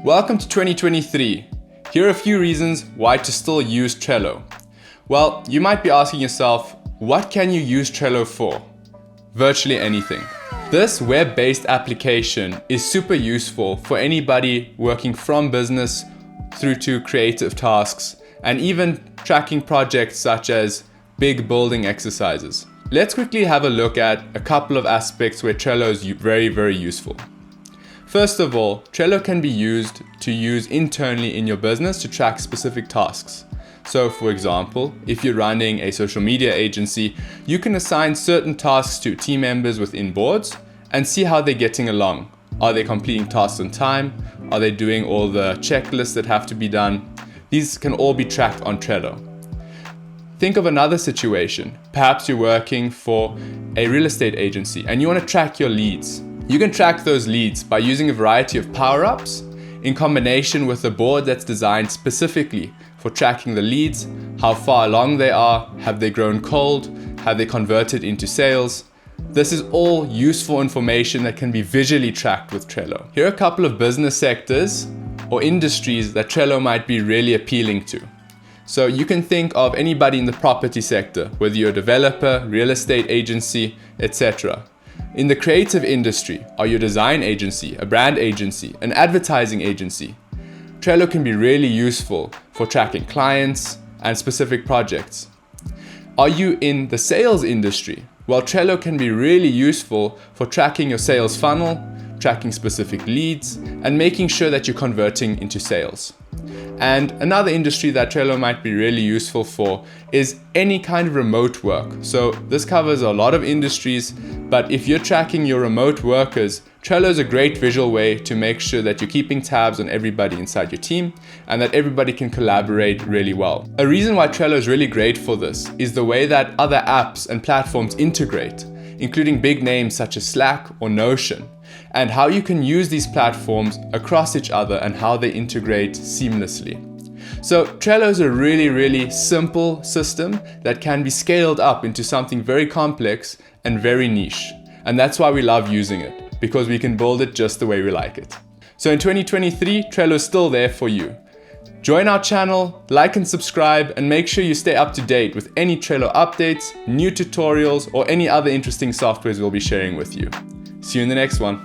Welcome to 2023. Here are a few reasons why to still use Trello. Well, you might be asking yourself, what can you use Trello for? Virtually anything. This web-based application is super useful for anybody working from business through to creative tasks and even tracking projects such as big building exercises. Let's quickly have a look at a couple of aspects where Trello is very useful. First of all, Trello can be used to use internally in your business to track specific tasks. So for example, if you're running a social media agency, you can assign certain tasks to team members within boards and see how they're getting along. Are they completing tasks on time? Are they doing all the checklists that have to be done? These can all be tracked on Trello. Think of another situation. Perhaps you're working for a real estate agency and you want to track your leads. You can track those leads by using a variety of power-ups in combination with a board that's designed specifically for tracking the leads, how far along they are, have they grown cold, have they converted into sales. This is all useful information that can be visually tracked with Trello. Here are a couple of business sectors or industries that Trello might be really appealing to. So you can think of anybody in the property sector, whether you're a developer, real estate agency, etc. In the creative industry, are you a design agency, a brand agency, an advertising agency? Trello can be really useful for tracking clients and specific projects. Are you in the sales industry? Well, Trello can be really useful for tracking your sales funnel, tracking specific leads, and making sure that you're converting into sales. And another industry that Trello might be really useful for is any kind of remote work. So this covers a lot of industries, but if you're tracking your remote workers, Trello is a great visual way to make sure that you're keeping tabs on everybody inside your team and that everybody can collaborate really well. A reason why Trello is really great for this is the way that other apps and platforms integrate, including big names such as Slack or Notion, and how you can use these platforms across each other and how they integrate seamlessly. So Trello is a really simple system that can be scaled up into something very complex and very niche. And that's why we love using it, because we can build it just the way we like it. So in 2023, Trello is still there for you. Join our channel, like and subscribe, and make sure you stay up to date with any Trello updates, new tutorials, or any other interesting softwares we'll be sharing with you. See you in the next one.